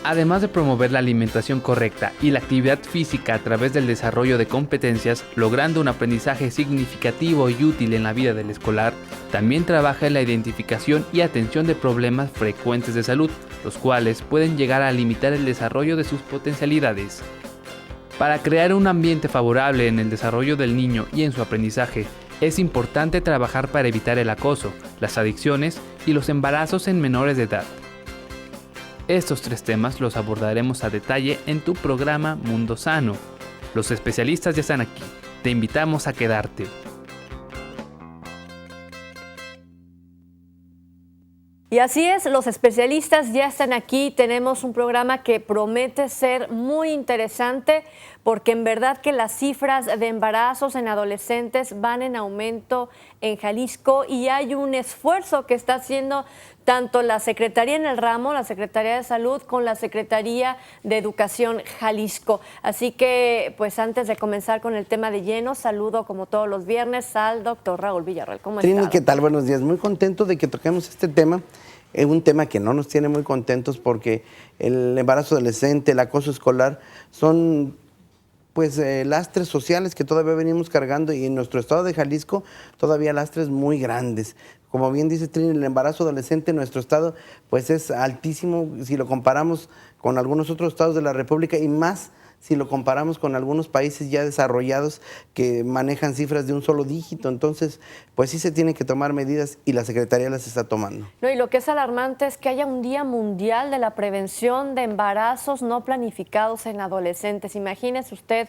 Además de promover la alimentación correcta y la actividad física a través del desarrollo de competencias, logrando un aprendizaje significativo y útil en la vida del escolar, también trabaja en la identificación y atención de problemas frecuentes de salud, los cuales pueden llegar a limitar el desarrollo de sus potencialidades. Para crear un ambiente favorable en el desarrollo del niño y en su aprendizaje, es importante trabajar para evitar el acoso, las adicciones y los embarazos en menores de edad. Estos 3 temas los abordaremos a detalle en tu programa Mundo Sano. Los especialistas ya están aquí. Te invitamos a quedarte. Y así es, los especialistas ya están aquí. Tenemos un programa que promete ser muy interesante porque en verdad que las cifras de embarazos en adolescentes van en aumento en Jalisco y hay un esfuerzo que está haciendo tanto la Secretaría en el ramo, la Secretaría de Salud, con la Secretaría de Educación Jalisco. Así que, pues antes de comenzar con el tema de lleno, saludo como todos los viernes al doctor Raúl Villarreal. ¿Cómo está? Trini, ¿qué tal? Buenos días. Muy contento de que toquemos este tema. Es un tema que no nos tiene muy contentos porque el embarazo adolescente, el acoso escolar, son pues lastres sociales que todavía venimos cargando y en nuestro estado de Jalisco todavía lastres muy grandes. Como bien dice Trini, el embarazo adolescente en nuestro estado pues es altísimo si lo comparamos con algunos otros estados de la República y más si lo comparamos con algunos países ya desarrollados que manejan cifras de un solo dígito. Entonces, pues sí se tienen que tomar medidas y la Secretaría las está tomando. No, y lo que es alarmante es que haya un Día Mundial de la Prevención de Embarazos no planificados en adolescentes. Imagínese usted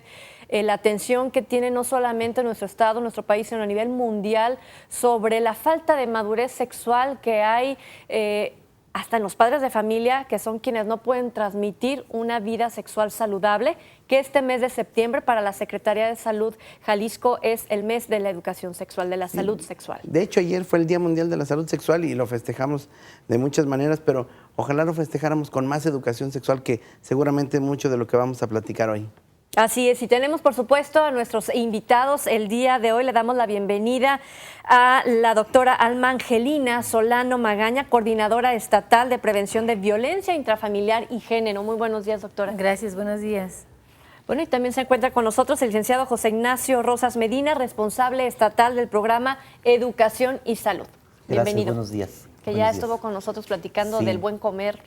la atención que tiene no solamente nuestro estado, nuestro país, sino a nivel mundial sobre la falta de madurez sexual que hay hasta en los padres de familia, que son quienes no pueden transmitir una vida sexual saludable, que este mes de septiembre para la Secretaría de Salud Jalisco es el mes de la educación sexual, de la salud sexual. De hecho, ayer fue el Día Mundial de la Salud Sexual y lo festejamos de muchas maneras, pero ojalá lo festejáramos con más educación sexual, que seguramente mucho de lo que vamos a platicar hoy. Así es, y tenemos por supuesto a nuestros invitados el día de hoy. Le damos la bienvenida a la doctora Alma Angelina Solano Magaña, coordinadora estatal de prevención de violencia intrafamiliar y género. Muy buenos días, doctora. Gracias, buenos días. Bueno, y también se encuentra con nosotros el licenciado José Ignacio Rosas Medina, responsable estatal del programa Educación y Salud. Bienvenido. Gracias, buenos días. Que ya estuvo con nosotros platicando del buen comer.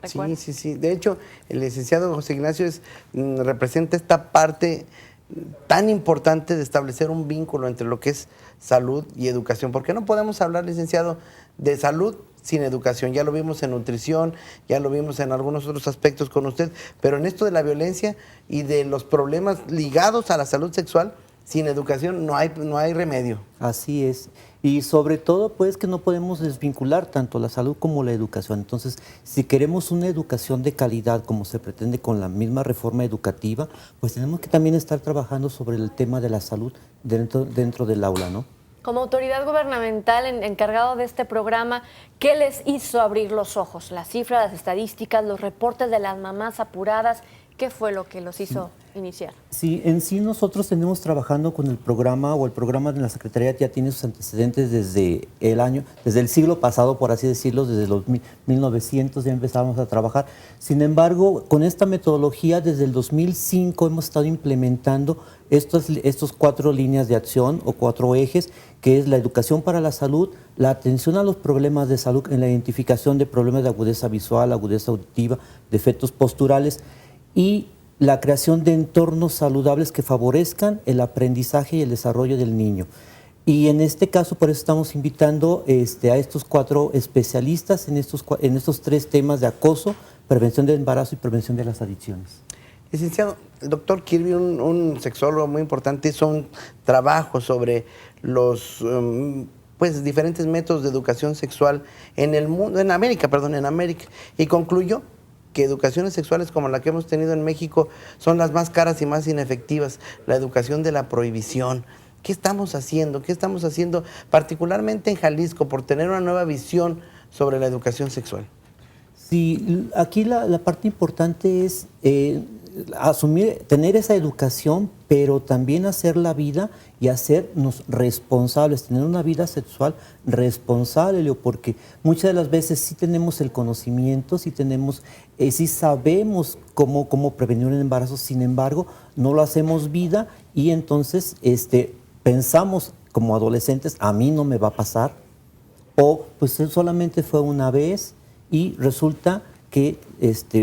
Sí, sí, sí. De hecho, el licenciado José Ignacio representa esta parte tan importante de establecer un vínculo entre lo que es salud y educación. Porque no podemos hablar, licenciado, de salud sin educación. Ya lo vimos en nutrición, ya lo vimos en algunos otros aspectos con usted, pero en esto de la violencia y de los problemas ligados a la salud sexual, sin educación no hay remedio. Así es. Y sobre todo, pues, que no podemos desvincular tanto la salud como la educación. Entonces, si queremos una educación de calidad, como se pretende con la misma reforma educativa, pues tenemos que también estar trabajando sobre el tema de la salud dentro del aula, ¿no? Como autoridad gubernamental encargado de este programa, ¿qué les hizo abrir los ojos? Las cifras, las estadísticas, los reportes de las mamás apuradas, ¿qué fue lo que los hizo iniciar? Sí, en sí nosotros tenemos trabajando con el programa de la Secretaría ya tiene sus antecedentes desde el siglo pasado, por así decirlo, desde los 1900 ya empezamos a trabajar. Sin embargo, con esta metodología desde el 2005 hemos estado implementando estos 4 líneas de acción o 4 ejes, que es la educación para la salud, la atención a los problemas de salud en la identificación de problemas de agudeza visual, agudeza auditiva, defectos posturales y la creación de entornos saludables que favorezcan el aprendizaje y el desarrollo del niño. Y en este caso, por eso estamos invitando a estos 4 especialistas en estos 3 temas de acoso, prevención del embarazo y prevención de las adicciones. Licenciado, el doctor Kirby, un sexólogo muy importante, hizo un trabajo sobre los diferentes métodos de educación sexual en América, y concluyó que educaciones sexuales como la que hemos tenido en México son las más caras y más inefectivas, la educación de la prohibición. ¿Qué estamos haciendo? ¿Qué estamos haciendo particularmente en Jalisco por tener una nueva visión sobre la educación sexual? Sí, aquí la parte importante es tener esa educación pero también hacer la vida y hacernos responsables, tener una vida sexual responsable, Leo, porque muchas de las veces sí tenemos el conocimiento, sí sabemos cómo prevenir un embarazo, sin embargo, no lo hacemos vida y entonces pensamos como adolescentes, a mí no me va a pasar, o pues solamente fue una vez y resulta que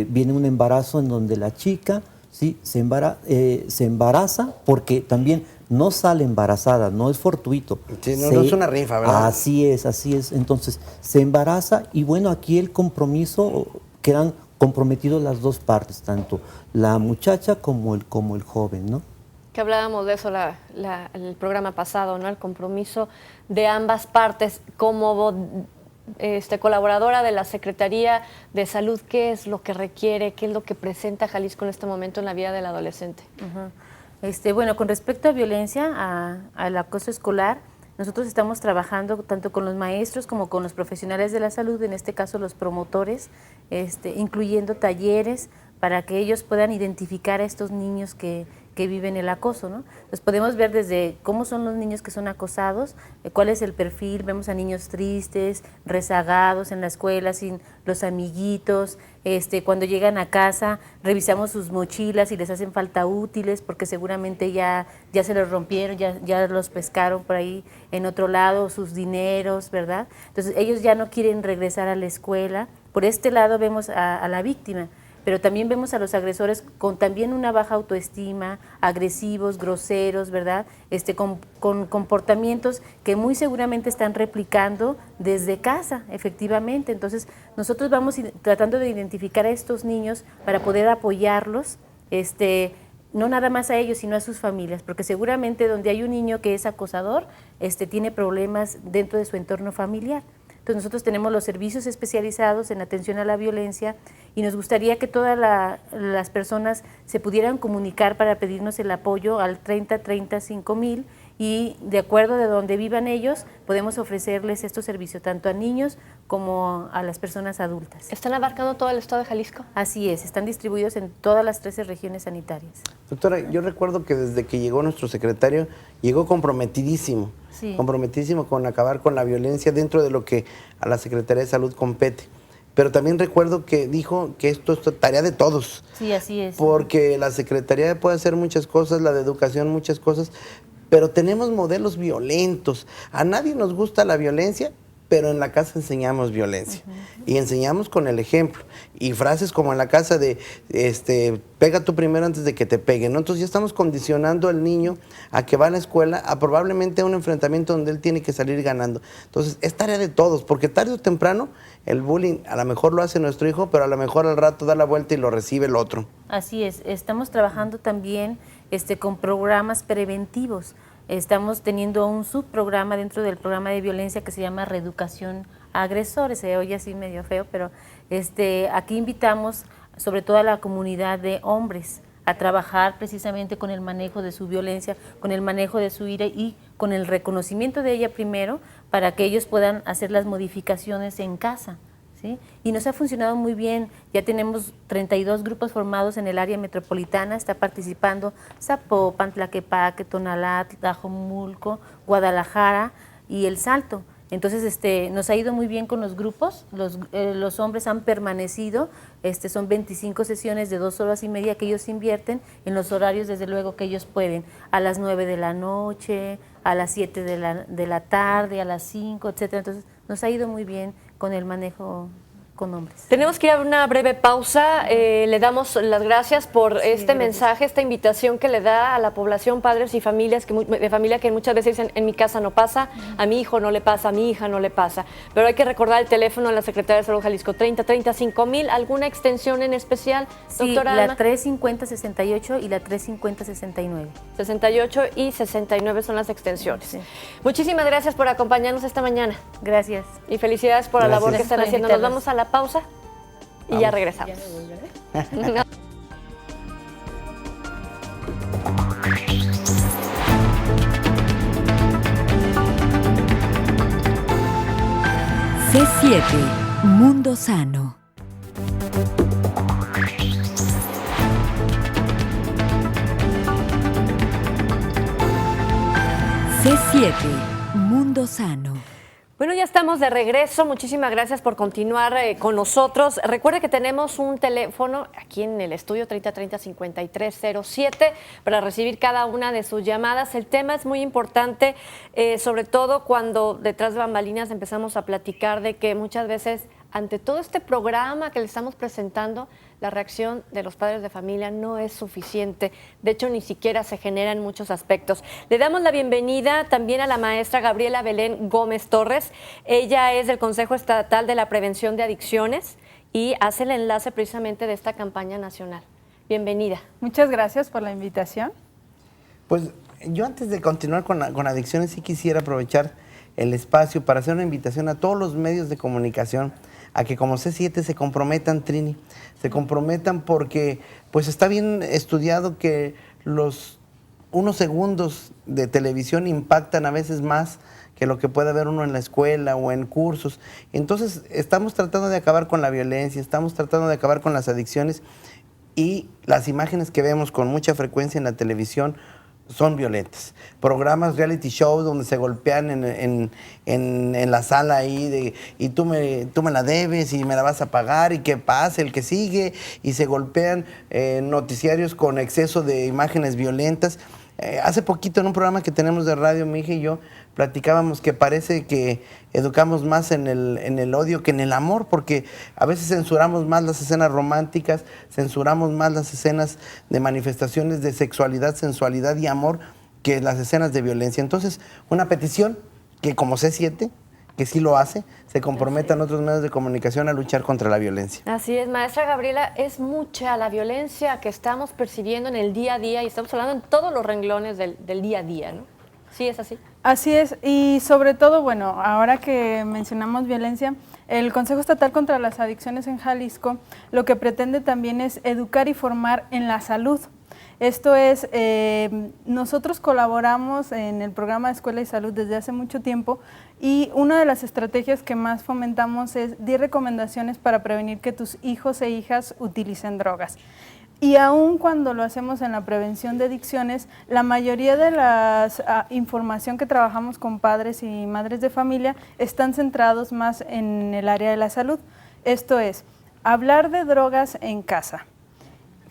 viene un embarazo en donde la chica ¿sí? se embaraza porque también no sale embarazada, no es fortuito. Sí, no es una rifa, ¿verdad? Así es. Entonces se embaraza y bueno, aquí el compromiso, quedan comprometidos las dos partes, tanto la muchacha como el joven, ¿no? Que hablábamos de eso el programa pasado, ¿no? El compromiso de ambas partes. Como colaboradora de la Secretaría de Salud, ¿qué es lo que requiere, qué es lo que presenta Jalisco en este momento en la vida del adolescente? Bueno, con respecto a violencia, al acoso escolar, nosotros estamos trabajando tanto con los maestros como con los profesionales de la salud, en este caso los promotores, incluyendo talleres para que ellos puedan identificar a estos niños que viven el acoso, ¿no? Entonces podemos ver desde cómo son los niños que son acosados, cuál es el perfil, vemos a niños tristes, rezagados en la escuela, sin los amiguitos, cuando llegan a casa revisamos sus mochilas y les hacen falta útiles porque seguramente ya se los rompieron, ya los pescaron por ahí en otro lado, sus dineros, ¿verdad? Entonces ellos ya no quieren regresar a la escuela. Por este lado vemos a la víctima, pero también vemos a los agresores con también una baja autoestima, agresivos, groseros, ¿verdad? Con comportamientos que muy seguramente están replicando desde casa, efectivamente. Entonces, nosotros vamos tratando de identificar a estos niños para poder apoyarlos, no nada más a ellos, sino a sus familias, porque seguramente donde hay un niño que es acosador, tiene problemas dentro de su entorno familiar. Entonces nosotros tenemos los servicios especializados en atención a la violencia y nos gustaría que todas las personas se pudieran comunicar para pedirnos el apoyo al 3035,000 y de acuerdo de donde vivan ellos podemos ofrecerles estos servicios tanto a niños como a las personas adultas. ¿Están abarcando todo el estado de Jalisco? Así es, están distribuidos en todas las 13 regiones sanitarias. Doctora, yo recuerdo que desde que llegó nuestro secretario, llegó comprometidísimo. Sí. Comprometidísimo con acabar con la violencia dentro de lo que a la Secretaría de Salud compete. Pero también recuerdo que dijo que esto es tarea de todos. Sí, así es. Porque la Secretaría puede hacer muchas cosas, la de Educación muchas cosas, pero tenemos modelos violentos. A nadie nos gusta la violencia, pero en la casa enseñamos violencia. Y enseñamos con el ejemplo. Y frases como en la casa de, pega tú primero antes de que te peguen, ¿no? Entonces ya estamos condicionando al niño a que va a la escuela a probablemente un enfrentamiento donde él tiene que salir ganando. Entonces es tarea de todos, porque tarde o temprano el bullying a lo mejor lo hace nuestro hijo, pero a lo mejor al rato da la vuelta y lo recibe el otro. Así es, estamos trabajando también con programas preventivos. Estamos teniendo un subprograma dentro del programa de violencia que se llama Reeducación a Agresores. Se oye así medio feo, pero aquí invitamos sobre todo a la comunidad de hombres a trabajar precisamente con el manejo de su violencia, con el manejo de su ira y con el reconocimiento de ella primero para que ellos puedan hacer las modificaciones en casa. ¿Sí? Y nos ha funcionado muy bien, ya tenemos 32 grupos formados en el área metropolitana, está participando Zapopan, Tlaquepaque, Tonalá, Tlajomulco, Guadalajara y El Salto. Entonces nos ha ido muy bien con los grupos, los hombres han permanecido, son 25 sesiones de 2 horas y media que ellos invierten en los horarios desde luego que ellos pueden, a las 9 de la noche, a las 7 de la tarde, a las 5, etcétera. Entonces nos ha ido muy bien con el manejo con hombres. Tenemos que ir a una breve pausa. Le damos las gracias por mensaje, esta invitación que le da a la población, padres y familias de familia que muchas veces dicen, en mi casa no pasa, a mi hijo no le pasa, a mi hija no le pasa. Pero hay que recordar el teléfono de la Secretaría de Salud Jalisco, 3035,000. ¿Alguna extensión en especial, doctora Sí, la Alma? 350-68 y la 350-69. 68 y 69 son las extensiones. Sí. Muchísimas gracias por acompañarnos esta mañana. Gracias. Y felicidades por la Gracias. labor que están Gracias por haciendo. Nos invitarnos. vamos a la pausa y ya regresamos. C7, Mundo Sano. C7 Mundo Sano. Bueno, ya estamos de regreso. Muchísimas gracias por continuar con nosotros. Recuerde que tenemos un teléfono aquí en el estudio 3030-5307 para recibir cada una de sus llamadas. El tema es muy importante, sobre todo cuando detrás de bambalinas empezamos a platicar de que muchas veces ante todo este programa que le estamos presentando, la reacción de los padres de familia no es suficiente. De hecho, ni siquiera se genera en muchos aspectos. Le damos la bienvenida también a la maestra Gabriela Belén Gómez Torres. Ella es del Consejo Estatal de la Prevención de Adicciones y hace el enlace precisamente de esta campaña nacional. Bienvenida. Muchas gracias por la invitación. Pues yo antes de continuar con adicciones sí quisiera aprovechar el espacio para hacer una invitación a todos los medios de comunicación a que como C7 se comprometan, Trini, se comprometan porque pues está bien estudiado que los unos segundos de televisión impactan a veces más que lo que puede ver uno en la escuela o en cursos. Entonces estamos tratando de acabar con la violencia, estamos tratando de acabar con las adicciones y las imágenes que vemos con mucha frecuencia en la televisión son violentas. Programas, reality shows donde se golpean en la sala ahí y tú me la debes y me la vas a pagar y que pase el que sigue y se golpean noticiarios con exceso de imágenes violentas. Hace poquito en un programa que tenemos de radio, mi hija y yo platicábamos que parece que educamos más en el odio que en el amor, porque a veces censuramos más las escenas románticas, censuramos más las escenas de manifestaciones de sexualidad, sensualidad y amor que las escenas de violencia. Entonces, una petición que como C7, que sí lo hace, se comprometan otros medios de comunicación a luchar contra la violencia. Así es, maestra Gabriela, es mucha la violencia que estamos percibiendo en el día a día y estamos hablando en todos los renglones del día a día, ¿no? ¿Sí es así? Así es, y sobre todo, bueno, ahora que mencionamos violencia, el Consejo Estatal contra las Adicciones en Jalisco lo que pretende también es educar y formar en la salud. Esto es, nosotros colaboramos en el programa de Escuela y Salud desde hace mucho tiempo y una de las estrategias que más fomentamos es 10 recomendaciones para prevenir que tus hijos e hijas utilicen drogas. Y aun cuando lo hacemos en la prevención de adicciones, la mayoría de la información que trabajamos con padres y madres de familia están centrados más en el área de la salud. Esto es, hablar de drogas en casa.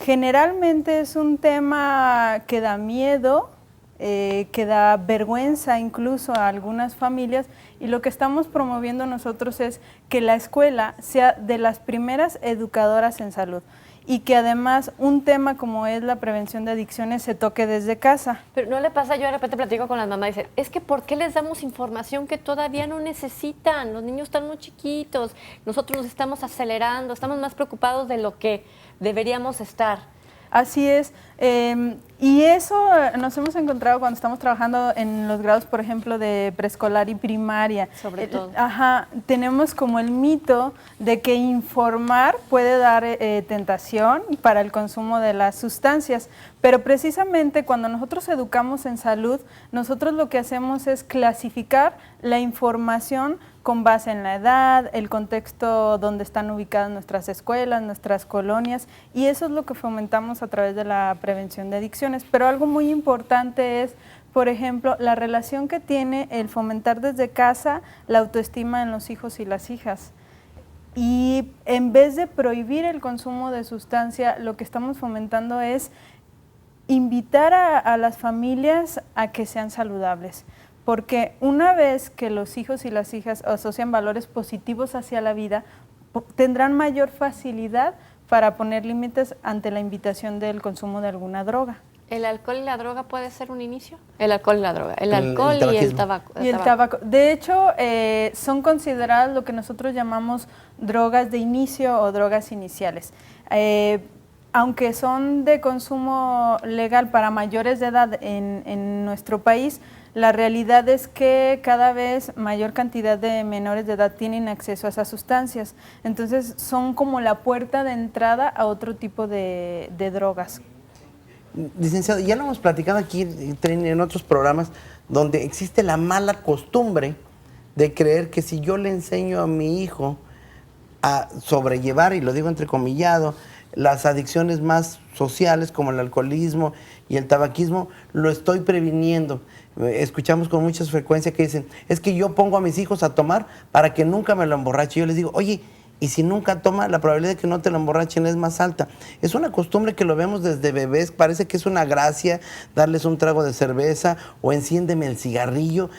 Generalmente es un tema que da miedo, que da vergüenza incluso a algunas familias y lo que estamos promoviendo nosotros es que la escuela sea de las primeras educadoras en salud y que además un tema como es la prevención de adicciones se toque desde casa. Pero no le pasa, yo de repente platico con las mamás y dicen, es que ¿por qué les damos información que todavía no necesitan? Los niños están muy chiquitos, nosotros nos estamos acelerando, estamos más preocupados de lo que deberíamos estar. Así es, y eso nos hemos encontrado cuando estamos trabajando en los grados, por ejemplo, de preescolar y primaria. Sobre todo. Tenemos como el mito de que informar puede dar tentación para el consumo de las sustancias, pero precisamente cuando nosotros educamos en salud, nosotros lo que hacemos es clasificar la información con base en la edad, el contexto donde están ubicadas nuestras escuelas, nuestras colonias, y eso es lo que fomentamos a través de la prevención de adicciones. Pero algo muy importante es, por ejemplo, la relación que tiene el fomentar desde casa la autoestima en los hijos y las hijas. Y en vez de prohibir el consumo de sustancia, lo que estamos fomentando es invitar a las familias a que sean saludables. Porque una vez que los hijos y las hijas asocian valores positivos hacia la vida, tendrán mayor facilidad para poner límites ante la invitación del consumo de alguna droga. ¿El alcohol y la droga puede ser un inicio? El alcohol y la droga. El alcohol y el tabaco. Y el tabaco. De hecho, son consideradas lo que nosotros llamamos drogas de inicio o drogas iniciales. Aunque son de consumo legal para mayores de edad en nuestro país, la realidad es que cada vez mayor cantidad de menores de edad tienen acceso a esas sustancias. Entonces son como la puerta de entrada a otro tipo de drogas. Licenciado, ya lo hemos platicado aquí en otros programas donde existe la mala costumbre de creer que si yo le enseño a mi hijo a sobrellevar, y lo digo entrecomillado, las adicciones más sociales como el alcoholismo y el tabaquismo, lo estoy previniendo. Escuchamos con mucha frecuencia que dicen, es que yo pongo a mis hijos a tomar para que nunca me lo emborrache. Yo les digo, oye, y si nunca toma, la probabilidad de que no te lo emborrachen es más alta. Es una costumbre que lo vemos desde bebés, parece que es una gracia darles un trago de cerveza o enciéndeme el cigarrillo.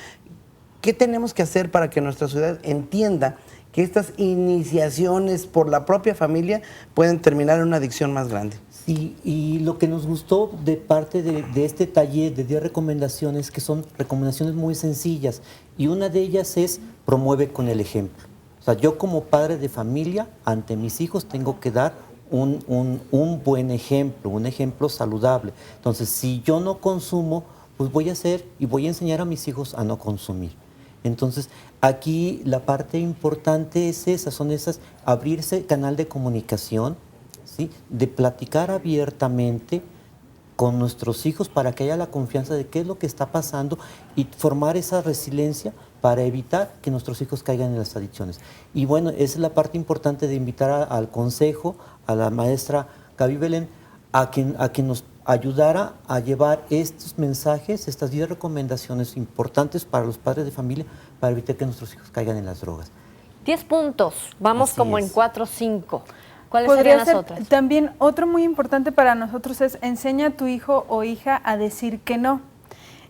¿Qué tenemos que hacer para que nuestra sociedad entienda que estas iniciaciones por la propia familia pueden terminar en una adicción más grande? Sí, y lo que nos gustó de parte de este taller de 10 recomendaciones, que son recomendaciones muy sencillas, y una de ellas es promueve con el ejemplo. O sea, yo como padre de familia, ante mis hijos tengo que dar un buen ejemplo, un ejemplo saludable. Entonces, si yo no consumo, pues voy a hacer y voy a enseñar a mis hijos a no consumir. Entonces, aquí la parte importante es esa, son esas, abrirse canal de comunicación, ¿sí? De platicar abiertamente con nuestros hijos para que haya la confianza de qué es lo que está pasando y formar esa resiliencia para evitar que nuestros hijos caigan en las adicciones. Y bueno, esa es la parte importante de invitar al consejo, a la maestra Gaby Belén, a quien nos ayudara a llevar estos mensajes, estas 10 recomendaciones importantes para los padres de familia para evitar que nuestros hijos caigan en las drogas. 10 puntos, vamos Así como es. en 4 o 5. ¿Cuáles Podría serían las ser otras? también otro muy importante para nosotros es enseña a tu hijo o hija a decir que no.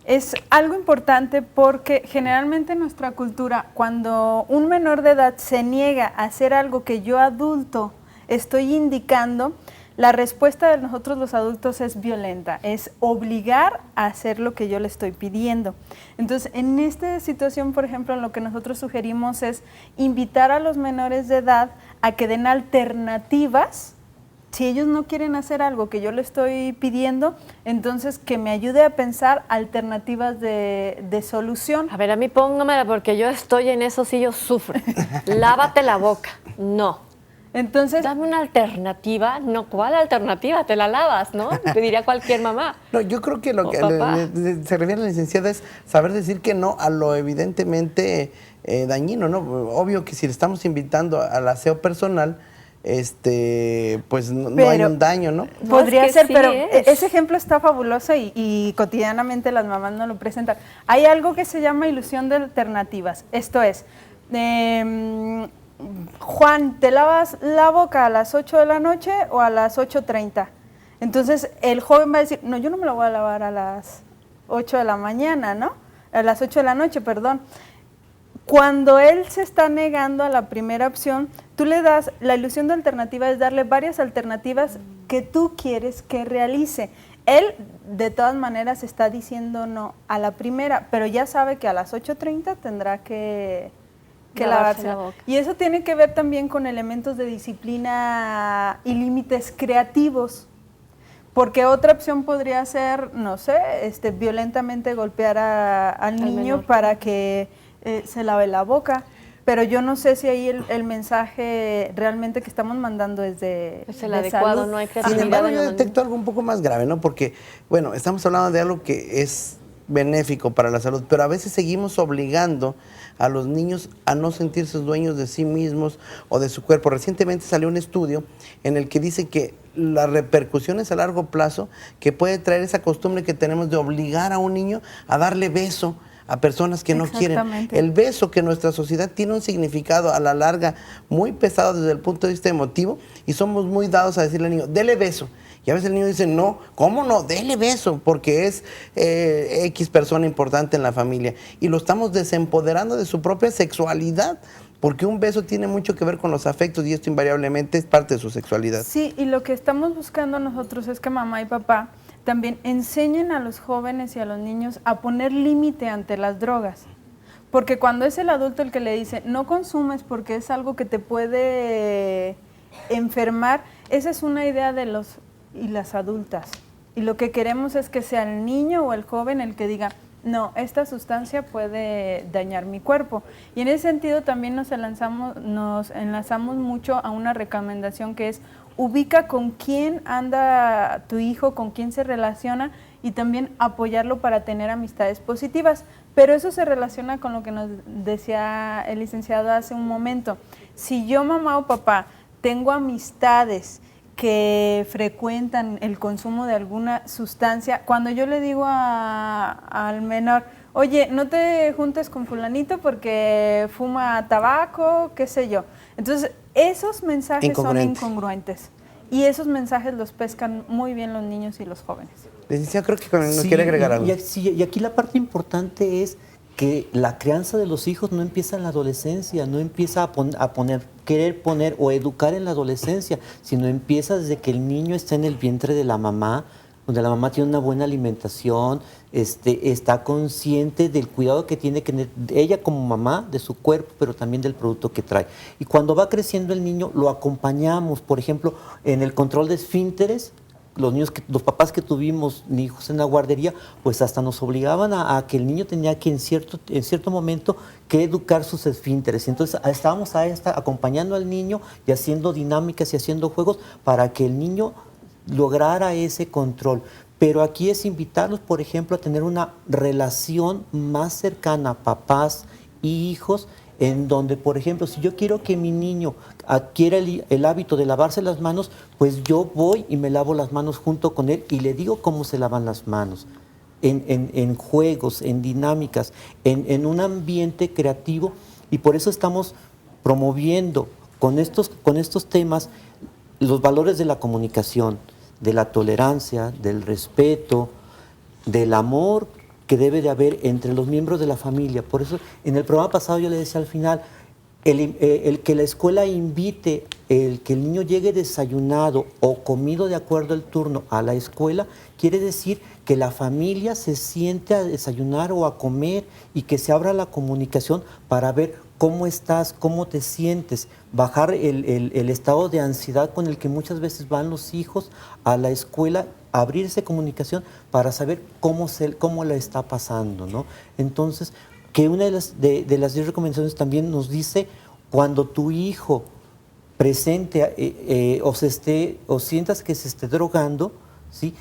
Es algo importante porque generalmente en nuestra cultura, cuando un menor de edad se niega a hacer algo que yo adulto estoy indicando, la respuesta de nosotros los adultos es violenta, es obligar a hacer lo que yo le estoy pidiendo. Entonces, en esta situación, por ejemplo, lo que nosotros sugerimos es invitar a los menores de edad a que den alternativas. Si ellos no quieren hacer algo que yo le estoy pidiendo, entonces que me ayude a pensar alternativas de solución. A ver, a mí póngamela porque yo estoy en eso, sí yo sufro. Lávate la boca. No. Entonces, Dame una alternativa. No, ¿cuál alternativa? Te la lavas, ¿no? Te diría cualquier mamá. No, yo creo que lo O que papá. se refiere a la licenciada es saber decir que no a lo evidentemente dañino, ¿no? Obvio que si le estamos invitando al aseo personal, pues no hay un daño, ¿no? podría es que ser, sí pero es. ese ejemplo está fabuloso y cotidianamente las mamás nos lo presentan. Hay algo que se llama ilusión de alternativas. Esto es, Juan, ¿te lavas la boca a las 8 de la noche o a las 8:30? Entonces el joven va a decir, no, yo no me la voy a lavar a las 8 de la mañana, ¿no? A las 8 de la noche, perdón. Cuando él se está negando a la primera opción, tú le das, la ilusión de alternativa es darle varias alternativas que tú quieres que realice. Él, de todas maneras, está diciendo no a la primera, pero ya sabe que a las 8:30 tendrá que Lavarse lavarse. la boca. Y eso tiene que ver también con elementos de disciplina y límites creativos. Porque otra opción podría ser, no sé, violentamente golpear al niño menor. para que se lave la boca. Pero yo no sé si ahí el mensaje realmente que estamos mandando es Es el de adecuado, salud. no hay Sin creatividad. embargo, en yo la detecto algo un poco más grave, ¿no? Porque, bueno, estamos hablando de algo que es benéfico para la salud, pero a veces seguimos obligando a los niños a no sentirse dueños de sí mismos o de su cuerpo. Recientemente salió un estudio en el que dice que las repercusiones a largo plazo que puede traer esa costumbre que tenemos de obligar a un niño a darle beso a personas que no quieren. Exactamente. El beso, que en nuestra sociedad tiene un significado a la larga muy pesado desde el punto de vista emotivo, y somos muy dados a decirle al niño, dele beso. Y a veces el niño dice, no, ¿cómo no? Dele beso, porque es X persona importante en la familia. Y lo estamos desempoderando de su propia sexualidad, porque un beso tiene mucho que ver con los afectos y esto invariablemente es parte de su sexualidad. Sí, y lo que estamos buscando nosotros es que mamá y papá también enseñen a los jóvenes y a los niños a poner límite ante las drogas. Porque cuando es el adulto el que le dice, no consumes porque es algo que te puede enfermar, esa es una idea de los y las adultas. Y lo que queremos es que sea el niño o el joven el que diga, no, esta sustancia puede dañar mi cuerpo. Y en ese sentido también nos enlazamos mucho a una recomendación que es, ubica con quién anda tu hijo, con quién se relaciona y también apoyarlo para tener amistades positivas. Pero eso se relaciona con lo que nos decía el licenciado hace un momento. Si yo, mamá o papá, tengo amistades que frecuentan el consumo de alguna sustancia, cuando yo le digo al menor, oye, no te juntes con fulanito porque fuma tabaco, qué sé yo. Entonces, esos mensajes son incongruentes. Y esos mensajes los pescan muy bien los niños y los jóvenes. Licenciado, creo que nos quiere agregar algo. Y aquí la parte importante es que la crianza de los hijos no empieza en la adolescencia, no empieza a querer poner o educar en la adolescencia, sino empieza desde que el niño está en el vientre de la mamá, donde la mamá tiene una buena alimentación, está consciente del cuidado que tiene que tener ella como mamá de su cuerpo, pero también del producto que trae. Y cuando va creciendo el niño, lo acompañamos, por ejemplo, en el control de esfínteres. Los papás que tuvimos hijos en la guardería, pues hasta nos obligaban a que el niño tenía que en cierto momento que educar sus esfínteres. Entonces estábamos acompañando al niño y haciendo dinámicas y haciendo juegos para que el niño lograra ese control. Pero aquí es invitarlos, por ejemplo, a tener una relación más cercana, papás y hijos, en donde, por ejemplo, si yo quiero que mi niño adquiera el hábito de lavarse las manos, pues yo voy y me lavo las manos junto con él y le digo cómo se lavan las manos, en juegos, en dinámicas, en un ambiente creativo, y por eso estamos promoviendo con estos temas los valores de la comunicación, de la tolerancia, del respeto, del amor que debe de haber entre los miembros de la familia. Por eso, en el programa pasado yo le decía al final, el que la escuela invite, el que el niño llegue desayunado o comido de acuerdo al turno a la escuela, quiere decir que la familia se siente a desayunar o a comer y que se abra la comunicación para ver cómo estás, cómo te sientes, bajar el estado de ansiedad con el que muchas veces van los hijos a la escuela, abrir esa comunicación para saber cómo la está pasando, ¿no? Entonces, que una de las 10 recomendaciones también nos dice, cuando tu hijo presente o sientas que se esté drogando, ¿sí?,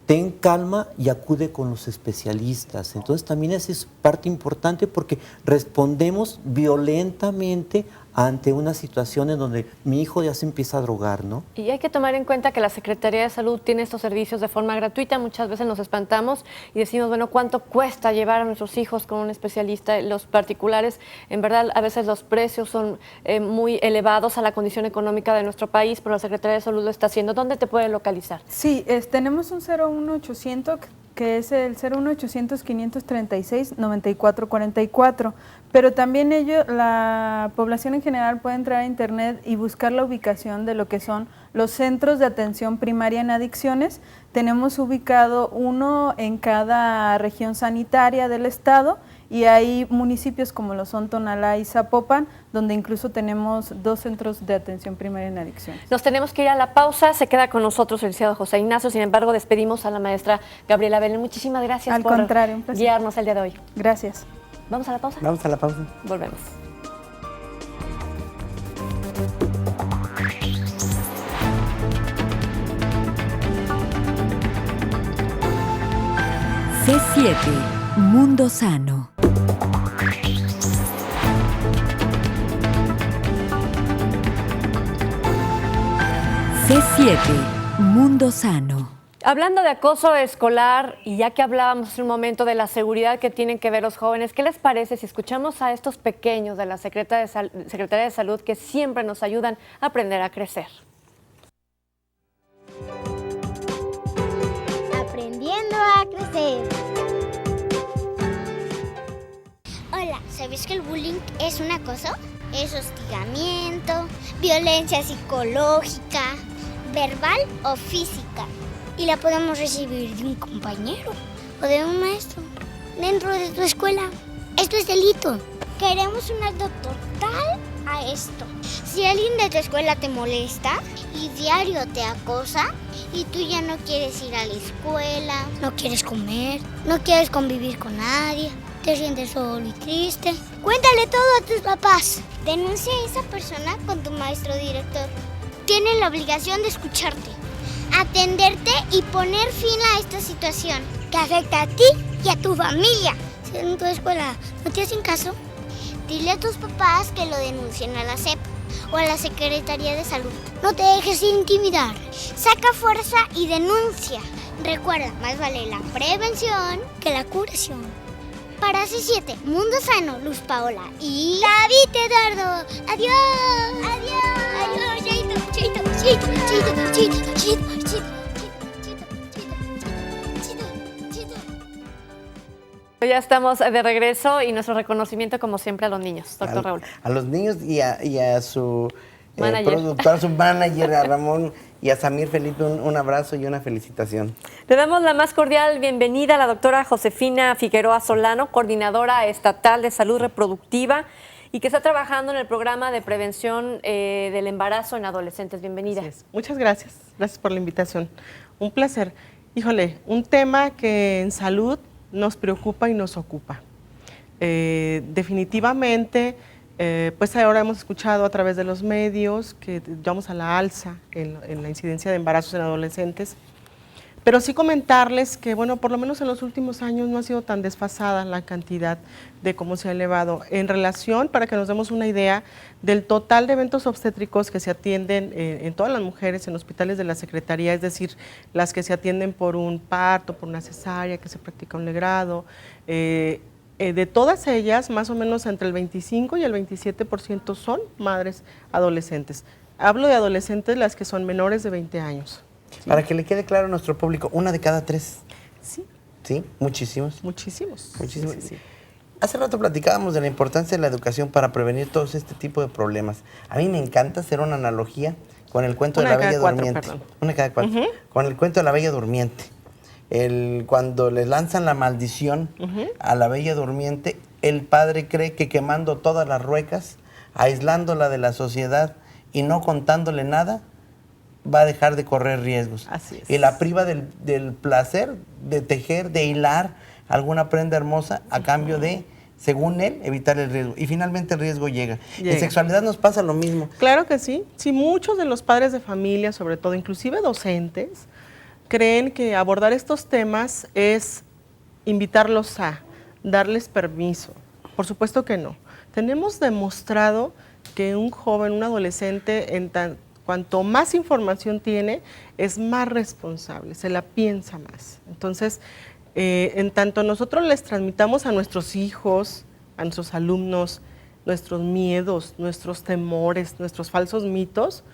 ten calma y acude con los especialistas. Entonces también esa es parte importante porque respondemos violentamente ante una situación en donde mi hijo ya se empieza a drogar, ¿no? Y hay que tomar en cuenta que la Secretaría de Salud tiene estos servicios de forma gratuita. Muchas veces nos espantamos y decimos, bueno, ¿cuánto cuesta llevar a nuestros hijos con un especialista? Los particulares, en verdad, a veces los precios son muy elevados a la condición económica de nuestro país, pero la Secretaría de Salud lo está haciendo. ¿Dónde te puede localizar? Sí, tenemos un 01800 que es el 01800-536-9444, pero también la población en general puede entrar a internet y buscar la ubicación de lo que son los centros de atención primaria en adicciones. Tenemos ubicado uno en cada región sanitaria del estado y hay municipios como lo son Tonalá y Zapopan, donde incluso tenemos 2 centros de atención primaria en adicciones. Nos tenemos que ir a la pausa, se queda con nosotros el licenciado José Ignacio, sin embargo despedimos a la maestra Gabriela Belén. Muchísimas gracias por guiarnos el día de hoy. Gracias. ¿Vamos a la pausa? Vamos a la pausa. Volvemos. C7, Mundo Sano. C7, Mundo Sano. Hablando de acoso escolar, y ya que hablábamos hace un momento de la seguridad que tienen que ver los jóvenes, ¿qué les parece si escuchamos a estos pequeños de la Secretaría de Salud que siempre nos ayudan a aprender a crecer? Aprendiendo a crecer. Hola, ¿sabías que el bullying es un acoso? Es hostigamiento, violencia psicológica, verbal o física. Y la podemos recibir de un compañero o de un maestro dentro de tu escuela. Esto es delito. Queremos un acto total a esto. Si alguien de tu escuela te molesta y diario te acosa y tú ya no quieres ir a la escuela, no quieres comer, no quieres convivir con nadie, te sientes solo y triste, cuéntale todo a tus papás. Denuncia a esa persona con tu maestro director. Tienen la obligación de escucharte, atenderte y poner fin a esta situación que afecta a ti y a tu familia. Si en tu escuela no te hacen caso, dile a tus papás que lo denuncien a la SEP. o a la Secretaría de Salud. No te dejes intimidar. Saca fuerza y denuncia. Recuerda, más vale la prevención que la curación. Para C7, Mundo Sano, Luz Paola y David Eduardo. ¡Adiós! ¡Adiós! ¡Adiós! ¡Chito! ¡Chito! ¡Chito! ¡Chito! ¡Chito! ¡Chito! Ya estamos de regreso y nuestro reconocimiento, como siempre, a los niños, doctor Raúl. A los niños y a su Manager. productor, a su manager, a Ramón y a Samir Felipe, un abrazo y una felicitación. Le damos la más cordial bienvenida a la doctora Josefina Figueroa Solano, coordinadora estatal de salud reproductiva y que está trabajando en el programa de prevención del embarazo en adolescentes. Bienvenida. Así es. Muchas gracias. Gracias por la invitación. Un placer. Híjole, un tema que en salud nos preocupa y nos ocupa. Definitivamente, pues ahora hemos escuchado a través de los medios que vamos a la alza en la incidencia de embarazos en adolescentes, pero sí comentarles que, bueno, por lo menos en los últimos años no ha sido tan desfasada la cantidad de cómo se ha elevado en relación, para que nos demos una idea, del total de eventos obstétricos que se atienden en todas las mujeres en hospitales de la Secretaría, es decir, las que se atienden por un parto, por una cesárea, que se practica un legrado. De todas ellas, más o menos entre el 25 y el 27% son madres adolescentes. Hablo de adolescentes las que son menores de 20 años. ¿Sí? Para que le quede claro a nuestro público, 1 de cada 3. Sí. ¿Sí? Muchísimos. Muchísimos. Muchísimos. Sí, sí, sí. Hace rato platicábamos de la importancia de la educación para prevenir todos este tipo de problemas. A mí me encanta hacer una analogía con el cuento de la Bella Durmiente. Una de cada 4. Con el cuento de la Bella Durmiente. Cuando le lanzan la maldición a la Bella Durmiente, el padre cree que quemando todas las ruecas, aislándola de la sociedad y no contándole nada, va a dejar de correr riesgos. Así es. Y la priva del placer de tejer, de hilar alguna prenda hermosa a cambio de, según él, evitar el riesgo. Y finalmente el riesgo llega. En sexualidad nos pasa lo mismo. Claro que sí. Sí, muchos de los padres de familia, sobre todo, inclusive docentes, creen que abordar estos temas es invitarlos a, darles permiso. Por supuesto que no. Tenemos demostrado que un joven, un adolescente, cuanto más información tiene, es más responsable, se la piensa más. Entonces, en tanto nosotros les transmitamos a nuestros hijos, a nuestros alumnos, nuestros miedos, nuestros temores, nuestros falsos mitos,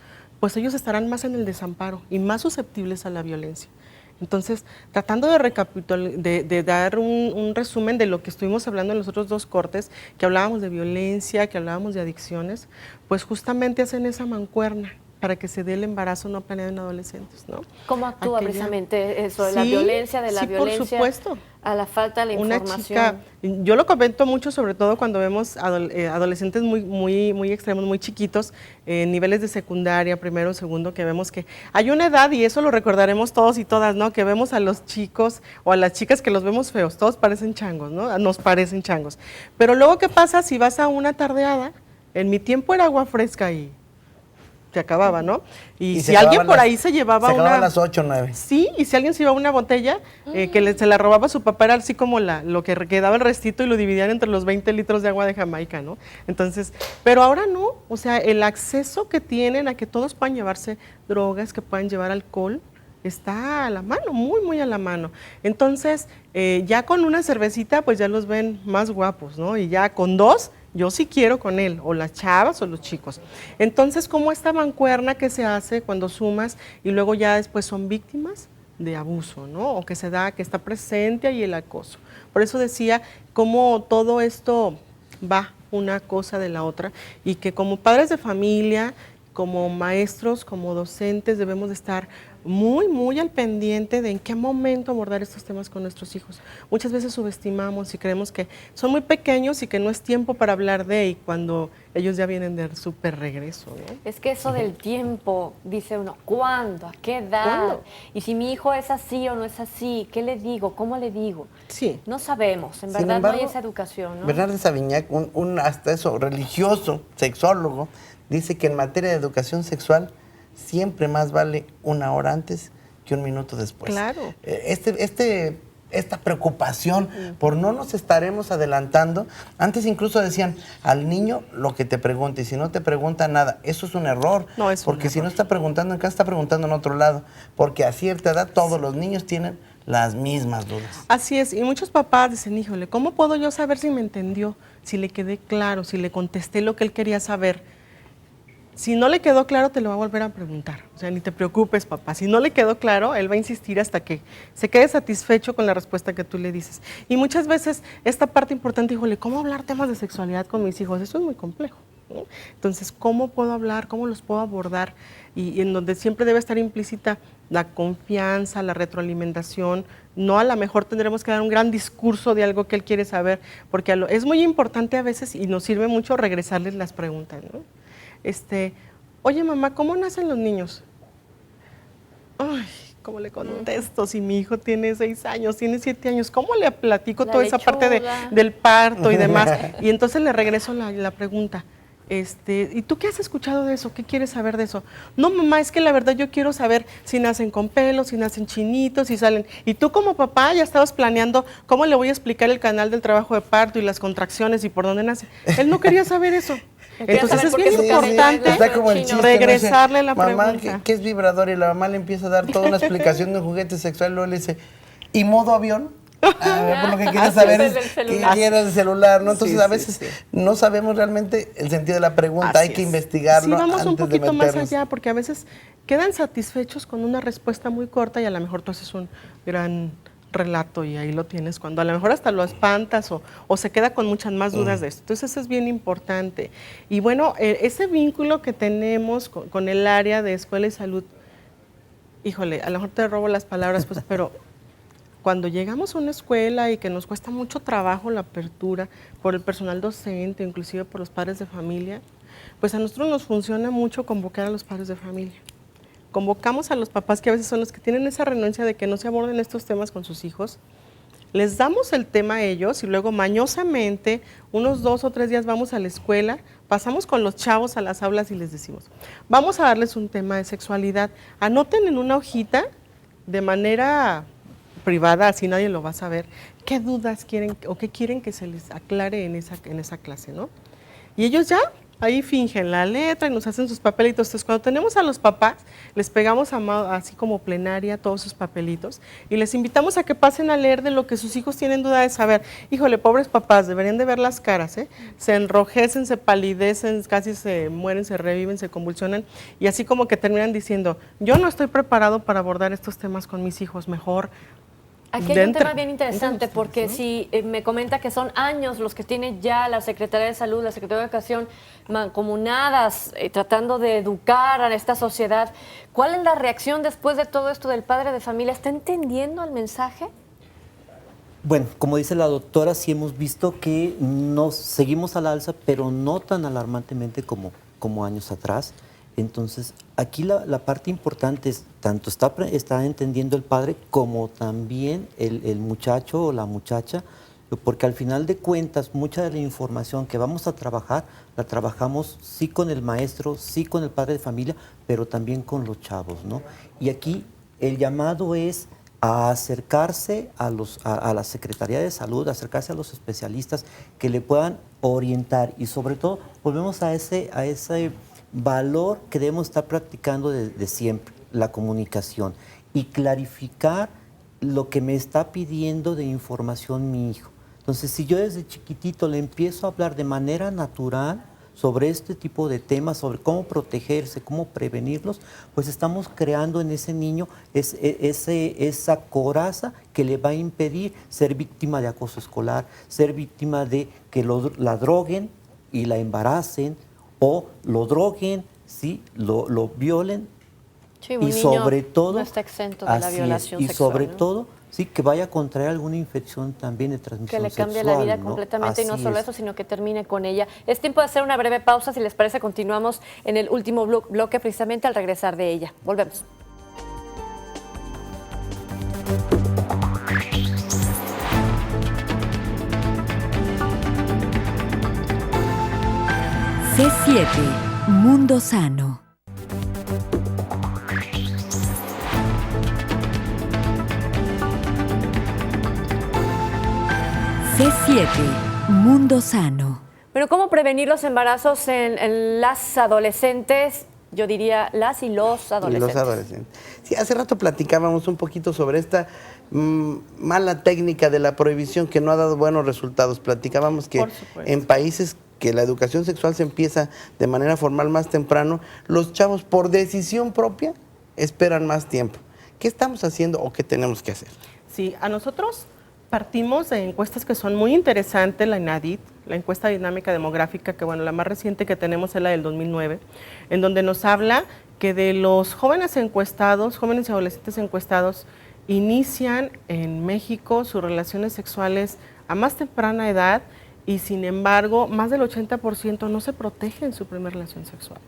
pues ellos estarán más en el desamparo y más susceptibles a la violencia. Entonces, tratando de recapitular, de dar un resumen de lo que estuvimos hablando en los otros 2 cortes, que hablábamos de violencia, que hablábamos de adicciones, pues justamente hacen esa mancuerna para que se dé el embarazo no planeado en adolescentes, ¿no? ¿Cómo actúa precisamente eso, de la violencia, por supuesto. A la falta de la información? Una chica, yo lo comento mucho, sobre todo cuando vemos adolescentes muy extremos, muy chiquitos, niveles de secundaria, primero, segundo, que vemos que hay una edad, y eso lo recordaremos todos y todas, ¿no? Que vemos a los chicos o a las chicas que los vemos feos, todos parecen changos, ¿no? Nos parecen changos. Pero luego, ¿qué pasa si vas a una tardeada? En mi tiempo era agua fresca y se acababa, ¿no? Y si alguien por ahí se llevaba una... Se acababan las 8 o 9. Sí, y si alguien se llevaba una botella, se la robaba a su papá, era así como lo que quedaba el restito y lo dividían entre los 20 litros de agua de Jamaica, ¿no? Entonces, pero ahora no, o sea, el acceso que tienen a que todos puedan llevarse drogas, que puedan llevar alcohol, está a la mano, muy a la mano. Entonces, ya con una cervecita, pues ya los ven más guapos, ¿no? Y ya con 2... yo sí quiero con él, o las chavas o los chicos. Entonces, ¿cómo esta mancuerna que se hace cuando sumas y luego ya después son víctimas de abuso, ¿no? O que se da, que está presente ahí el acoso. Por eso decía cómo todo esto va una cosa de la otra y que como padres de familia, como maestros, como docentes, debemos de estar muy al pendiente de en qué momento abordar estos temas con nuestros hijos. Muchas veces subestimamos y creemos que son muy pequeños y que no es tiempo para hablar de, y cuando ellos ya vienen de súper regreso, ¿no? Es que eso del tiempo, dice uno, ¿cuándo? ¿A qué edad? ¿Cuándo? Y si mi hijo es así o no es así, ¿qué le digo? ¿Cómo le digo? Sí. No sabemos, en Sin verdad embargo, no hay esa educación, ¿no? Bernard de Savignac, un hasta eso religioso, sexólogo, dice que en materia de educación sexual este 1 hora antes que 1 minuto después. Claro. esta preocupación por no nos estaremos adelantando. Antes incluso decían, al niño lo que te pregunte, y si no te pregunta nada, eso es un error. No, es un porque si error. no está preguntando en casa, está preguntando en otro lado. Porque a cierta edad todos los niños tienen las mismas dudas. Así es, y muchos papás dicen, híjole, ¿cómo puedo yo saber si me entendió, si le quedé claro, si le contesté lo que él quería saber? Si no le quedó claro, te lo va a volver a preguntar. O sea, ni te preocupes, papá. Si no le quedó claro, él va a insistir hasta que se quede satisfecho con la respuesta que tú le dices. Y muchas veces esta parte importante, híjole, ¿cómo hablar temas de sexualidad con mis hijos? Eso es muy complejo, ¿no? Entonces, ¿cómo puedo hablar? ¿Cómo los puedo abordar? Y en donde siempre debe estar implícita la confianza, la retroalimentación. No, a lo mejor tendremos que dar un gran discurso de algo que él quiere saber, porque es muy importante a veces y nos sirve mucho regresarles las preguntas, ¿no? Oye, mamá, ¿cómo nacen los niños? Ay, ¿cómo le contesto? Si mi hijo tiene 6 años, tiene 7 años, ¿cómo le platico toda esa parte del parto y demás? Y entonces le regreso la pregunta. ¿Y tú qué has escuchado de eso? ¿Qué quieres saber de eso? No, mamá, es que la verdad yo quiero saber si nacen con pelos, si nacen chinitos, si salen. Y tú como papá ya estabas planeando cómo le voy a explicar el canal del trabajo de parto y las contracciones y por dónde nace. Él no quería saber eso. Entonces es bien importante regresarle la mamá, pregunta. ¿qué es vibrador? Y la mamá le empieza a dar toda una explicación de un juguete sexual, luego le dice, ¿y modo avión? A ver, por lo que quieres saber es qué quieres del celular, ¿no? Entonces a veces no sabemos realmente el sentido de la pregunta, hay que investigarlo. Sí, vamos antes un poquito de más meternos. allá, porque a veces quedan satisfechos con una respuesta muy corta y a lo mejor tú haces un gran relato y ahí lo tienes, cuando a lo mejor hasta lo espantas o se queda con muchas más dudas de esto. Entonces eso es bien importante. Y bueno, ese vínculo que tenemos con el área de escuela y salud, híjole, a lo mejor te robo las palabras, pues, pero cuando llegamos a una escuela y que nos cuesta mucho trabajo la apertura por el personal docente, inclusive por los padres de familia, pues a nosotros nos funciona mucho convocar a los padres de familia. Convocamos a los papás que a veces son los que tienen esa renuencia de que no se aborden estos temas con sus hijos, les damos el tema a ellos y luego mañosamente, unos 2 o 3 días vamos a la escuela, pasamos con los chavos a las aulas y les decimos, vamos a darles un tema de sexualidad, anoten en una hojita de manera privada, así nadie lo va a saber, qué dudas quieren o qué quieren que se les aclare en esa clase, ¿no? Y ellos ya ahí fingen la letra y nos hacen sus papelitos. Entonces, cuando tenemos a los papás, les pegamos así como plenaria todos sus papelitos y les invitamos a que pasen a leer de lo que sus hijos tienen duda de saber. Híjole, pobres papás, deberían de ver las caras, ¿eh? Se enrojecen, se palidecen, casi se mueren, se reviven, se convulsionan y así como que terminan diciendo, yo no estoy preparado para abordar estos temas con mis hijos, mejor. Aquí hay un tema bien interesante porque si me comenta que son años los que tiene ya la Secretaría de Salud, la Secretaría de Educación mancomunadas, tratando de educar a esta sociedad. ¿Cuál es la reacción después de todo esto del padre de familia? ¿Está entendiendo el mensaje? Bueno, como dice la doctora, sí hemos visto que nos seguimos al alza, pero no tan alarmantemente como años atrás. Entonces, aquí la parte importante es, tanto está entendiendo el padre como también el muchacho o la muchacha, porque al final de cuentas, mucha de la información que vamos a trabajar, la trabajamos sí con el maestro, sí con el padre de familia, pero también con los chavos, ¿no? Y aquí el llamado es a acercarse a la Secretaría de Salud, acercarse a los especialistas que le puedan orientar y sobre todo, volvemos a ese valor que debemos estar practicando de siempre, la comunicación y clarificar lo que me está pidiendo de información mi hijo. Entonces, si yo desde chiquitito le empiezo a hablar de manera natural sobre este tipo de temas, sobre cómo protegerse, cómo prevenirlos, pues estamos creando en ese niño esa coraza que le va a impedir ser víctima de acoso escolar, ser víctima de que la droguen y la embaracen, o lo droguen, ¿sí? lo violen, Sí, y sobre todo no está exento de la violación y sexual, sobre ¿no? todo, sí, que vaya a contraer alguna infección también de transmisión Que le cambie sexual, la vida ¿no? completamente y no Así solo es. eso, sino que termine con ella. Es tiempo de hacer una breve pausa. Si les parece, continuamos en el último bloque precisamente al regresar de ella. Volvemos. C7, Mundo Sano. C7, Mundo Sano. Pero ¿cómo prevenir los embarazos en las adolescentes? Yo diría las y los adolescentes. Los adolescentes. Sí, hace rato platicábamos un poquito sobre esta mala técnica de la prohibición que no ha dado buenos resultados. Platicábamos que en países que la educación sexual se empieza de manera formal más temprano, los chavos por decisión propia esperan más tiempo. ¿Qué estamos haciendo o qué tenemos que hacer? Sí, a nosotros partimos de encuestas que son muy interesantes, la ENADIT, la encuesta dinámica demográfica, que bueno, la más reciente que tenemos es la del 2009, en donde nos habla que de los jóvenes encuestados, jóvenes y adolescentes encuestados, inician en México sus relaciones sexuales a más temprana edad y sin embargo más del 80% no se protege en su primera relación sexual.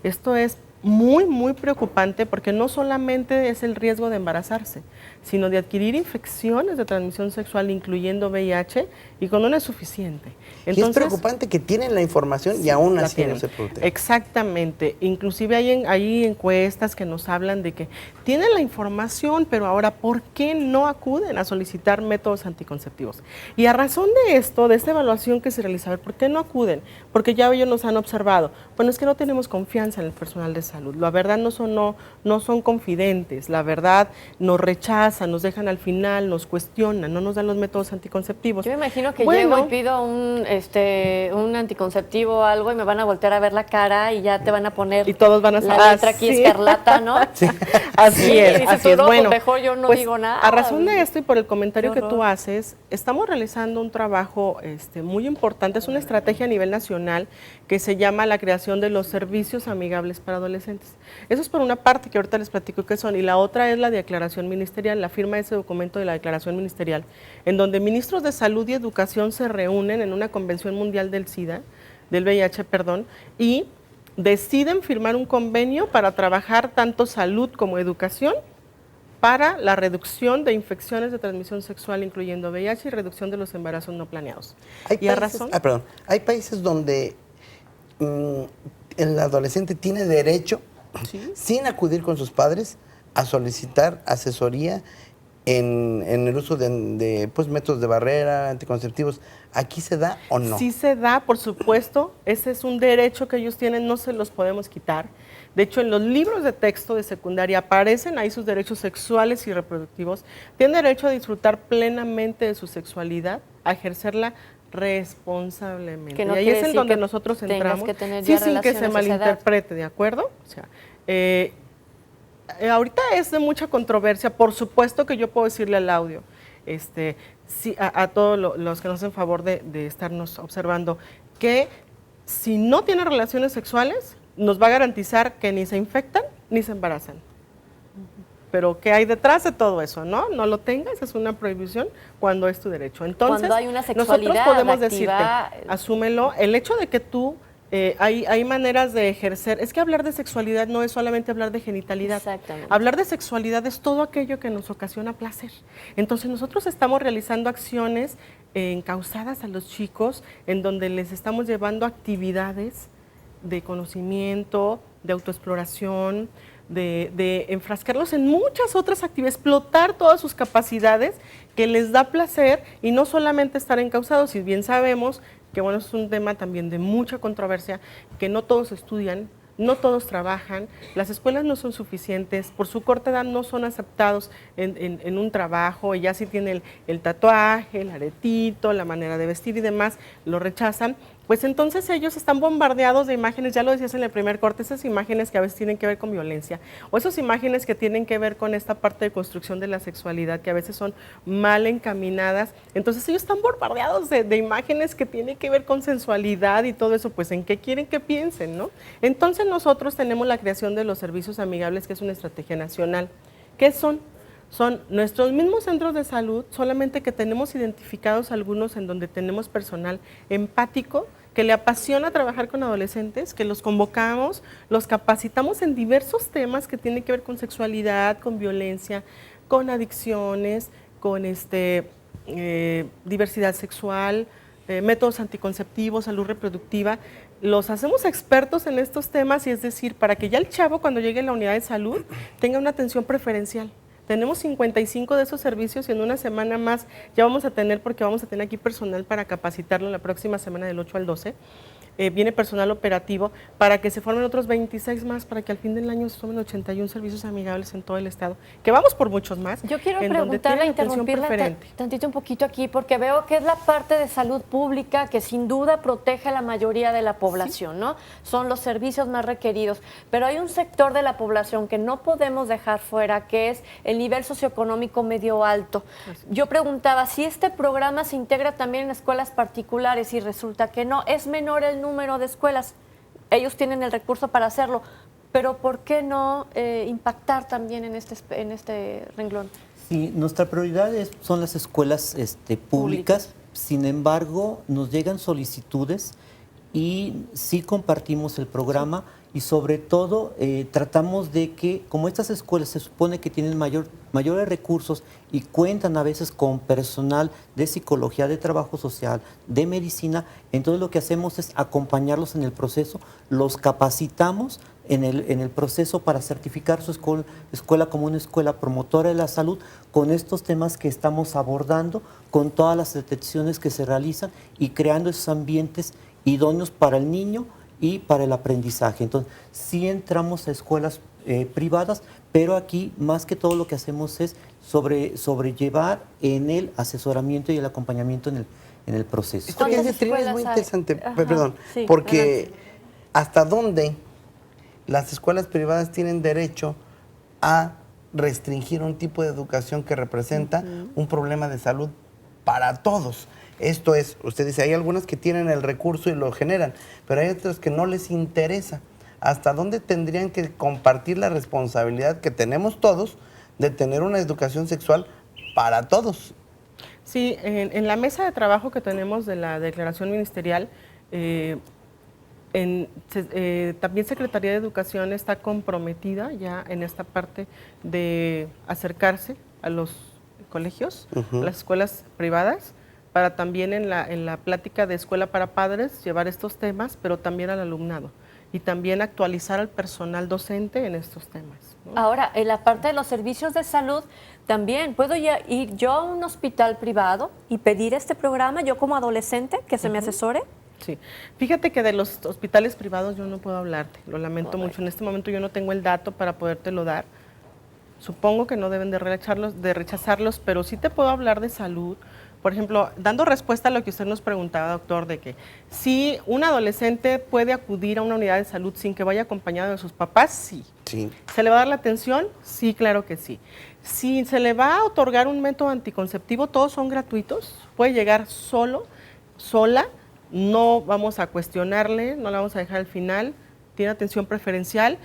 Esto es muy, muy preocupante porque no solamente es el riesgo de embarazarse, sino de adquirir infecciones de transmisión sexual, incluyendo VIH, y cuando no es suficiente. Entonces, y es preocupante que tienen la información y aún así no se protegen. Exactamente. Inclusive hay encuestas que nos hablan de que tienen la información, pero ahora, ¿por qué no acuden a solicitar métodos anticonceptivos? Y a razón de esto, de esta evaluación que se realiza, a ver, ¿por qué no acuden? Porque ya ellos nos han observado. Bueno, es que no tenemos confianza en el personal de salud. La verdad no son confidentes, la verdad nos rechazan, nos dejan al final, nos cuestionan, no nos dan los métodos anticonceptivos. Yo me imagino que llego y pido un anticonceptivo o algo y me van a voltear a ver la cara y ya te van a poner y todos van a la letra aquí escarlata, ¿no? Sí. Así es, dices, así es. No, bueno, mejor yo no pues, digo nada. A razón de esto y por el comentario que tú haces, estamos realizando un trabajo muy importante, es una estrategia a nivel nacional que se llama la creación de los servicios amigables para adolescentes. Eso es por una parte que ahorita les platico qué son, y la otra es la declaración ministerial, la firma de ese documento de la declaración ministerial, en donde ministros de salud y educación se reúnen en una convención mundial del SIDA, del VIH, perdón, y deciden firmar un convenio para trabajar tanto salud como educación para la reducción de infecciones de transmisión sexual, incluyendo VIH, y reducción de los embarazos no planeados. Hay países donde el adolescente tiene derecho, sin acudir con sus padres, a solicitar asesoría en el uso de métodos de barrera, anticonceptivos. ¿Aquí se da o no? Sí se da, por supuesto. Ese es un derecho que ellos tienen, no se los podemos quitar. De hecho, en los libros de texto de secundaria aparecen ahí sus derechos sexuales y reproductivos. Tienen derecho a disfrutar plenamente de su sexualidad, a ejercerla responsablemente. Que no y ahí es en donde nosotros entramos, sin que se malinterprete, ¿de acuerdo? O sea, ahorita es de mucha controversia, por supuesto que yo puedo decirle al audio, a todos los que nos hacen favor de estarnos observando, que si no tienen relaciones sexuales, nos va a garantizar que ni se infectan ni se embarazan. Pero ¿qué hay detrás de todo eso? No lo tengas, es una prohibición cuando es tu derecho. Entonces, cuando hay una sexualidad nosotros podemos activa, decirte, asúmelo, el hecho de que tú hay maneras de ejercer, es que hablar de sexualidad no es solamente hablar de genitalidad. Exactamente. Hablar de sexualidad es todo aquello que nos ocasiona placer. Entonces nosotros estamos realizando acciones encausadas a los chicos en donde les estamos llevando actividades de conocimiento, de autoexploración, de enfrascarlos en muchas otras actividades, explotar todas sus capacidades que les da placer y no solamente estar encausados. Y bien sabemos que bueno, es un tema también de mucha controversia, que no todos estudian, no todos trabajan, las escuelas no son suficientes, por su corta edad no son aceptados en un trabajo, y ya si tienen el tatuaje, el aretito, la manera de vestir y demás, lo rechazan. Pues entonces ellos están bombardeados de imágenes, ya lo decías en el primer corte, esas imágenes que a veces tienen que ver con violencia, o esas imágenes que tienen que ver con esta parte de construcción de la sexualidad, que a veces son mal encaminadas. Entonces ellos están bombardeados de imágenes que tienen que ver con sensualidad y todo eso, pues ¿en qué quieren que piensen, no? Entonces nosotros tenemos la creación de los servicios amigables, que es una estrategia nacional. ¿Qué son? Son nuestros mismos centros de salud, solamente que tenemos identificados algunos en donde tenemos personal empático que le apasiona trabajar con adolescentes, que los convocamos, los capacitamos en diversos temas que tienen que ver con sexualidad, con violencia, con adicciones, con diversidad sexual, métodos anticonceptivos, salud reproductiva. Los hacemos expertos en estos temas, y es decir, para que ya el chavo cuando llegue a la unidad de salud tenga una atención preferencial. Tenemos 55 de esos servicios y en una semana más ya vamos a tener, porque vamos a tener aquí personal para capacitarlo la próxima semana del 8 al 12. Viene personal operativo para que se formen otros 26 más, para que al fin del año se formen 81 servicios amigables en todo el estado, que vamos por muchos más. Yo quiero en donde preguntarle, tienen atención interrumpirla preferente. tantito un poquito aquí, porque veo que es la parte de salud pública que sin duda protege a la mayoría de la población, ¿no? Son los servicios más requeridos, pero hay un sector de la población que no podemos dejar fuera, que es el nivel socioeconómico medio alto. Yo preguntaba si este programa se integra también en escuelas particulares y resulta que no, es menor el número de escuelas, ellos tienen el recurso para hacerlo, pero ¿por qué no impactar también en este renglón? Sí, nuestra prioridad son las escuelas públicas, sin embargo, nos llegan solicitudes y sí compartimos el programa y sobre todo tratamos de que, como estas escuelas se supone que tienen mayores recursos y cuentan a veces con personal de psicología, de trabajo social, de medicina, entonces lo que hacemos es acompañarlos en el proceso, los capacitamos en el proceso para certificar su escuela como una escuela promotora de la salud con estos temas que estamos abordando, con todas las detecciones que se realizan y creando esos ambientes idóneos para el niño y para el aprendizaje. Entonces, sí entramos a escuelas privadas, pero aquí más que todo lo que hacemos es sobrellevar en el asesoramiento y el acompañamiento en el proceso. Esto que dice Trina es muy interesante, perdón, sí, porque adelante. ¿hasta dónde las escuelas privadas tienen derecho a restringir un tipo de educación que representa un problema de salud para todos? Esto es, usted dice, hay algunas que tienen el recurso y lo generan, pero hay otras que no les interesa. ¿Hasta dónde tendrían que compartir la responsabilidad que tenemos todos de tener una educación sexual para todos? Sí, en la mesa de trabajo que tenemos de la declaración ministerial, también Secretaría de Educación está comprometida ya en esta parte de acercarse a los colegios, a las escuelas privadas, para también en la plática de escuela para padres llevar estos temas, pero también al alumnado y también actualizar al personal docente en estos temas, ¿no? Ahora, en la parte de los servicios de salud, también puedo ir yo a un hospital privado y pedir este programa, yo como adolescente, que se me asesore. Sí, fíjate que de los hospitales privados yo no puedo hablarte, lo lamento mucho, en este momento yo no tengo el dato para podértelo dar, supongo que no deben de rechazarlos, pero sí te puedo hablar de salud. Por ejemplo, dando respuesta a lo que usted nos preguntaba, doctor, de que si un adolescente puede acudir a una unidad de salud sin que vaya acompañado de sus papás, sí. ¿Se le va a dar la atención? Sí, claro que sí. Si se le va a otorgar un método anticonceptivo, todos son gratuitos, puede llegar sola, no vamos a cuestionarle, no la vamos a dejar al final, tiene atención preferencial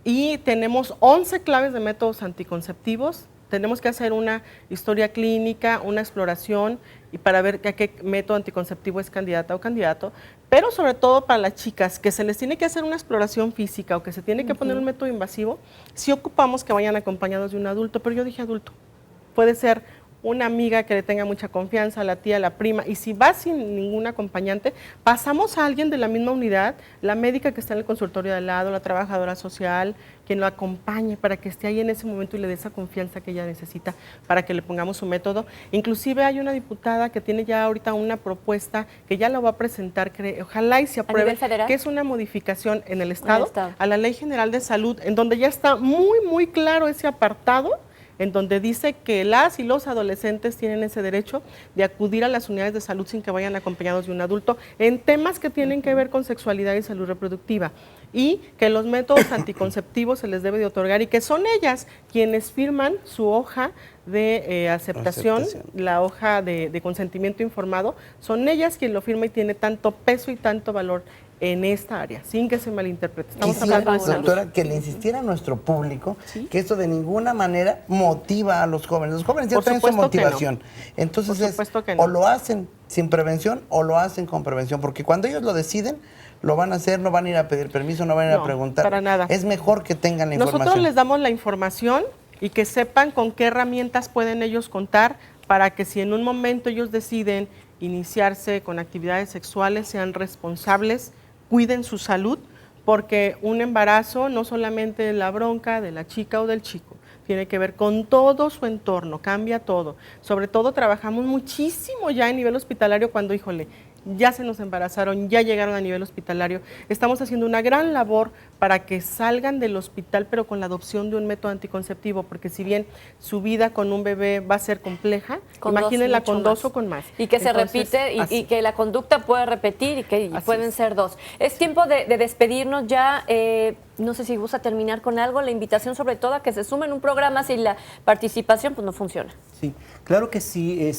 y tenemos 11 claves de métodos anticonceptivos. Tenemos que hacer una historia clínica, una exploración y para ver a qué método anticonceptivo es candidata o candidato, pero sobre todo para las chicas que se les tiene que hacer una exploración física o que se tiene que poner un método invasivo, sí ocupamos que vayan acompañados de un adulto, pero yo dije adulto, puede ser una amiga que le tenga mucha confianza, la tía, la prima, y si va sin ningún acompañante, pasamos a alguien de la misma unidad, la médica que está en el consultorio de al lado, la trabajadora social, quien lo acompañe para que esté ahí en ese momento y le dé esa confianza que ella necesita para que le pongamos su método. Inclusive hay una diputada que tiene ya ahorita una propuesta que ya la va a presentar, ojalá y se apruebe, que es una modificación en el Estado a la Ley General de Salud, en donde ya está muy claro ese apartado, en donde dice que las y los adolescentes tienen ese derecho de acudir a las unidades de salud sin que vayan acompañados de un adulto en temas que tienen que ver con sexualidad y salud reproductiva, y que los métodos anticonceptivos se les debe de otorgar y que son ellas quienes firman su hoja de aceptación, la hoja de consentimiento informado, son ellas quien lo firma y tiene tanto peso y tanto valor en esta área, sin que se malinterprete. Estamos hablando de salud. Doctora, que le insistiera a nuestro público que esto de ninguna manera motiva a los jóvenes. Los jóvenes ya tienen su motivación. Entonces, o lo hacen sin prevención o lo hacen con prevención, porque cuando ellos lo deciden, lo van a hacer, no van a ir a pedir permiso, no van a ir a preguntar. Para nada. Es mejor que tengan la información. Nosotros les damos la información y que sepan con qué herramientas pueden ellos contar para que si en un momento ellos deciden iniciarse con actividades sexuales, sean responsables, cuiden su salud, porque un embarazo no solamente es la bronca de la chica o del chico, tiene que ver con todo su entorno, cambia todo. Sobre todo trabajamos muchísimo ya en nivel hospitalario cuando, híjole, ya se nos embarazaron, ya llegaron a nivel hospitalario. Estamos haciendo una gran labor para que salgan del hospital, pero con la adopción de un método anticonceptivo, porque si bien su vida con un bebé va a ser compleja, imagínenla con dos o con más. Y que Entonces, se repite y que la conducta puede repetir y que pueden ser dos. Es tiempo de despedirnos ya. No sé si gusta terminar con algo, la invitación sobre todo a que se sumen un programa, sin la participación pues no funciona. Sí, claro que sí.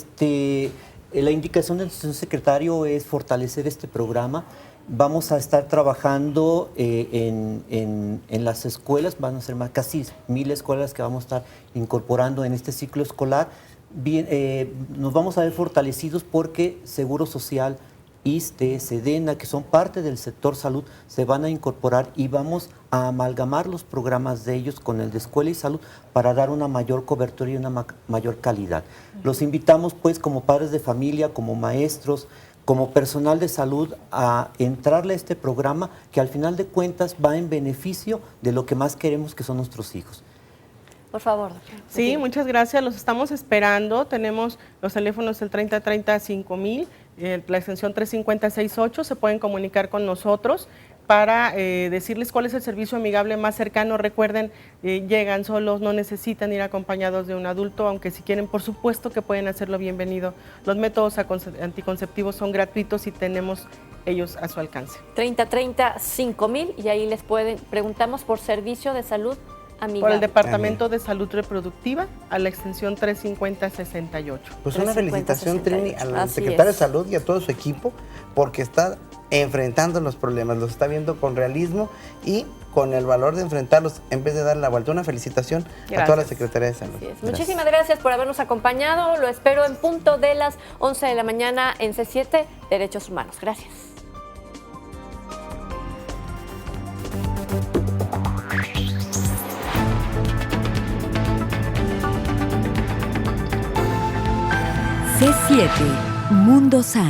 La indicación del señor secretario es fortalecer este programa. Vamos a estar trabajando en las escuelas, van a ser casi 1000 escuelas que vamos a estar incorporando en este ciclo escolar. Bien, nos vamos a ver fortalecidos porque Seguro Social, ISSSTE, SEDENA, que son parte del sector salud, se van a incorporar y vamos a amalgamar los programas de ellos con el de escuela y salud para dar una mayor cobertura y una mayor calidad. Los invitamos pues como padres de familia, como maestros, como personal de salud a entrarle a este programa que al final de cuentas va en beneficio de lo que más queremos, que son nuestros hijos. Por favor. Sí, muchas gracias, los estamos esperando. Tenemos los teléfonos el 3030-5000, la extensión 350-68, se pueden comunicar con nosotros para decirles cuál es el servicio amigable más cercano. Recuerden, llegan solos, no necesitan ir acompañados de un adulto, aunque si quieren, por supuesto que pueden hacerlo, bienvenido. Los métodos anticonceptivos son gratuitos y tenemos ellos a su alcance. 3030-5000 y ahí les preguntamos por servicio de salud amigable. Por el Departamento de Salud Reproductiva a la extensión 350-68. Pues una felicitación, Trini, al secretario de Salud y a todo su equipo, porque está enfrentando los problemas, los está viendo con realismo y con el valor de enfrentarlos en vez de darle la vuelta. Una felicitación a toda la Secretaría de Salud. Muchísimas gracias por habernos acompañado. Lo espero en punto de las 11 de la mañana en C7, Derechos Humanos. Gracias. C7, Mundo Sano.